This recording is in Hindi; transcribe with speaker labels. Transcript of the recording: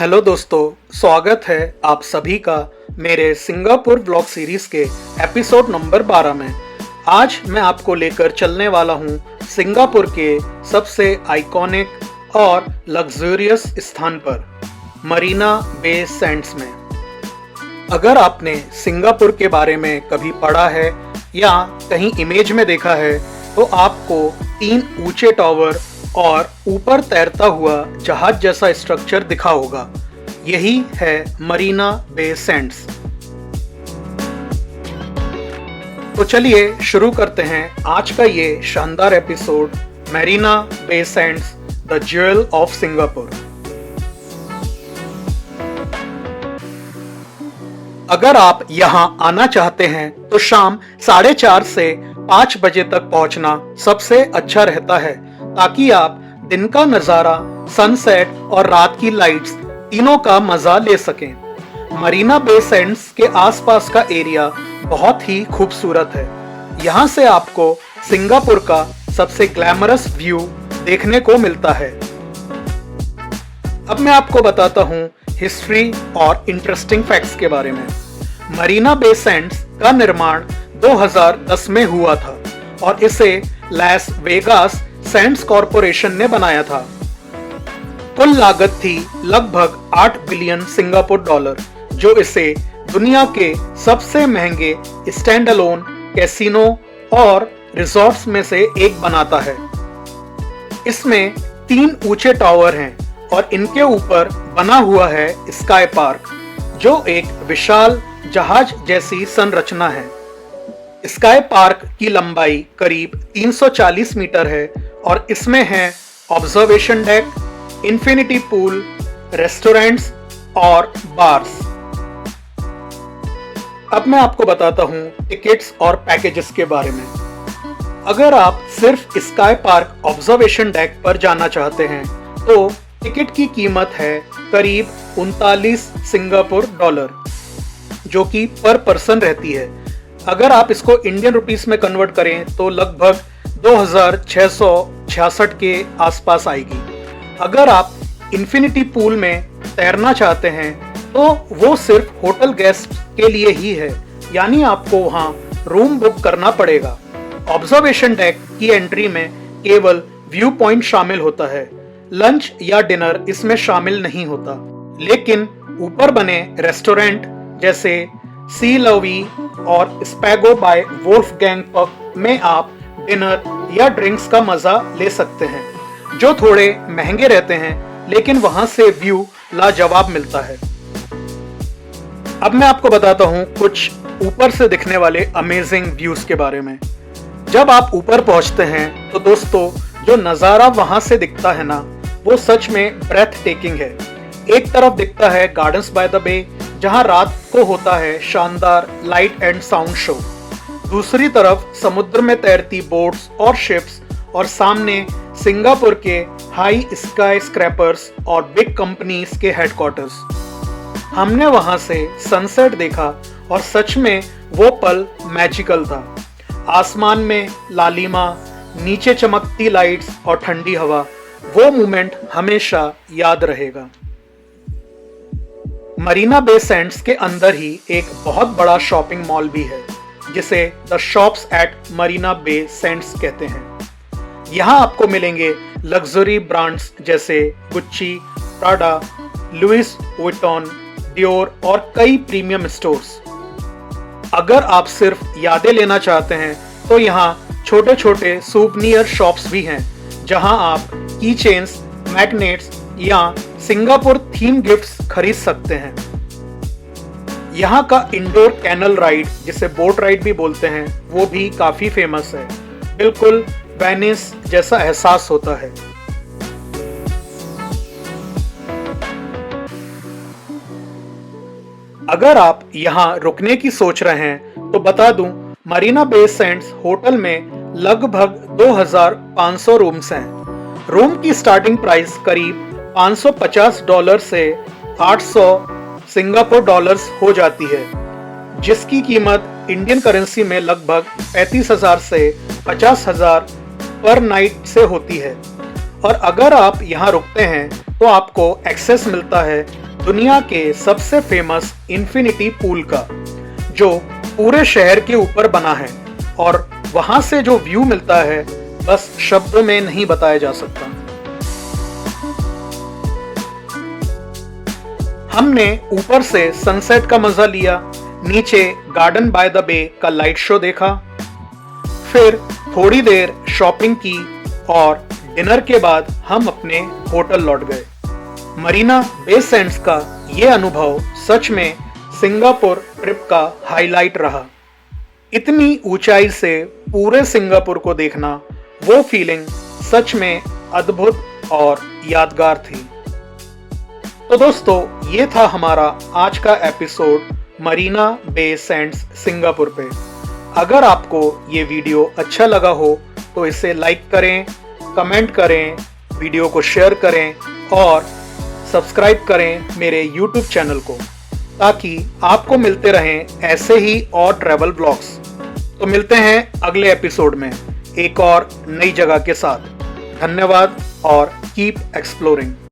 Speaker 1: हेलो दोस्तों, स्वागत है आप सभी का मेरे सिंगापुर व्लॉग सीरीज के एपिसोड नंबर 12 में। आज मैं आपको लेकर चलने वाला हूं सिंगापुर के सबसे आइकॉनिक और लग्जरियस स्थान पर, मरीना बे सैंड्स में। अगर आपने सिंगापुर के बारे में कभी पढ़ा है या कहीं इमेज में देखा है तो आपको 3 ऊंचे टावर और ऊपर तैरता हुआ जहाज जैसा स्ट्रक्चर दिखा होगा। यही है मरीना बे सैंड्स। तो चलिए शुरू करते हैं आज का ये शानदार episode, Marina Bay Sands, the jewel of Singapore. अगर आप यहां आना चाहते हैं तो शाम 4:30 से 5 बजे तक पहुंचना सबसे अच्छा रहता है, ताकि आप दिन का नजारा, सनसेट और रात की लाइट्स तीनों का मजा ले सकें। मरीना बे सैंड्स के आसपास का एरिया बहुत ही खूबसूरत है। यहाँ से आपको सिंगापुर का सबसे ग्लैमरस व्यू देखने को मिलता है। अब मैं आपको बताता हूँ हिस्ट्री और इंटरेस्टिंग फैक्ट्स के बारे में। मरीना बे सैंड्स का निर्माण 2010 में हुआ था और इसे लास वेगास सैंड्स कॉरपोरेशन ने बनाया था। कुल लागत थी लगभग 8 बिलियन सिंगापुर डॉलर, जो इसे दुनिया के सबसे महंगे स्टैंड अलोन कैसीनो और रिजॉर्ट्स में से एक बनाता है। इसमें 3 ऊंचे टावर हैं और इनके ऊपर बना हुआ है स्काई पार्क, जो एक विशाल जहाज जैसी संरचना है। स्काई पार्क की लंबाई करीब 340 मीटर है और इसमें है observation deck, infinity pool, restaurants और बार्स। अब मैं आपको बताता हूं टिकट्स और पैकेजेस के बारे में। अगर आप सिर्फ स्काई पार्क ऑब्जर्वेशन डेक पर जाना चाहते हैं तो टिकट की कीमत है करीब 39 सिंगापुर डॉलर, जो कि पर पर्सन रहती है। अगर आप इसको इंडियन रुपीस में कन्वर्ट करें तो लगभग 2666 के आसपास आएगी। अगर आप इंफिनिटी पूल में तैरना चाहते हैं तो वो सिर्फ होटल गेस्ट के लिए ही है, यानी आपको वहां रूम बुक करना पड़ेगा। ऑब्जर्वेशन डेक की एंट्री में केवल व्यू पॉइंट शामिल होता है, लंच या डिनर इसमें शामिल नहीं होता। लेकिन ऊपर बने रेस्टोरेंट जैसे सी लवी और स्पैगो बाय वोल्फगैंग पब में आप डिनर या ड्रिंक्स का मजा ले सकते हैं, जो थोड़े महंगे रहते हैं, लेकिन वहां से व्यू लाजवाब मिलता है। अब मैं आपको बताता हूं कुछ ऊपर से दिखने वाले अमेजिंग व्यूज के बारे में। जब आप ऊपर पहुंचते हैं तो दोस्तों, जो नजारा वहां से दिखता है ना, वो सच में ब्रेथ टेकिंग है। एक तरफ दिखता है गार्डन्स बाय द बे, जहां रात को होता है शानदार लाइट एंड साउंड शो। दूसरी तरफ समुद्र में तैरती बोट्स और शिप्स, और सामने सिंगापुर के हाई स्काई स्क्रैपर्स और बिग कंपनीज के हेडक्वार्टर्स। हमने वहां से सनसेट देखा और सच में वो पल मैजिकल था। आसमान में लालिमा, नीचे चमकती लाइट्स और ठंडी हवा, वो मोमेंट हमेशा याद रहेगा। मरीना बे सैंड्स के अंदर ही एक बहुत बड़ा शॉपिंग मॉल भी है, जिसे the shops at Marina Bay Sands कहते हैं। यहाँ आपको मिलेंगे लग्जरी ब्रांड्स जैसे Gucci, Prada, Louis Vuitton, Dior और कई प्रीमियम स्टोर्स। अगर आप सिर्फ यादें लेना चाहते हैं तो यहाँ छोटे छोटे सूवनियर शॉप्स भी हैं, जहाँ आप की चेन्स, मैग्नेट्स या सिंगापुर थीम गिफ्ट्स खरीद सकते हैं। यहाँ का इंडोर कैनल राइड, जिसे बोट राइड भी बोलते हैं, वो भी काफी फेमस है। बिल्कुल वेनिस जैसा एहसास होता है। अगर आप यहाँ रुकने की सोच रहे हैं तो बता दूं, मरीना बे सैंड्स होटल में लगभग 2500 रूम्स हैं। रूम की स्टार्टिंग प्राइस करीब $550 से 800 सिंगापुर डॉलर्स हो जाती है, जिसकी कीमत इंडियन करेंसी में लगभग 35,000 से 50,000 पर नाइट से होती है। और अगर आप यहाँ रुकते हैं तो आपको एक्सेस मिलता है दुनिया के सबसे फेमस इन्फिनिटी पूल का, जो पूरे शहर के ऊपर बना है और वहां से जो व्यू मिलता है बस शब्दों में नहीं बताया जा सकता। हमने ऊपर से सनसेट का मजा लिया, नीचे गार्डन बाय द बे का लाइट शो देखा, फिर थोड़ी देर शॉपिंग की और डिनर के बाद हम अपने होटल लौट गए। मरीना बे सैंड्स का ये अनुभव सच में सिंगापुर ट्रिप का हाईलाइट रहा। इतनी ऊंचाई से पूरे सिंगापुर को देखना, वो फीलिंग सच में अद्भुत और यादगार थी। तो दोस्तों, ये था हमारा आज का episode Marina Bay Sands Singapore पे। अगर आपको ये वीडियो अच्छा लगा हो तो इसे लाइक करें, कमेंट करें, वीडियो को शेयर करें और सब्सक्राइब करें मेरे YouTube चैनल को, ताकि आपको मिलते रहें ऐसे ही और ट्रैवल ब्लॉग्स। तो मिलते हैं अगले एपिसोड में एक और नई जगह के साथ। धन्यवाद और कीप एक्सप्लोरिंग।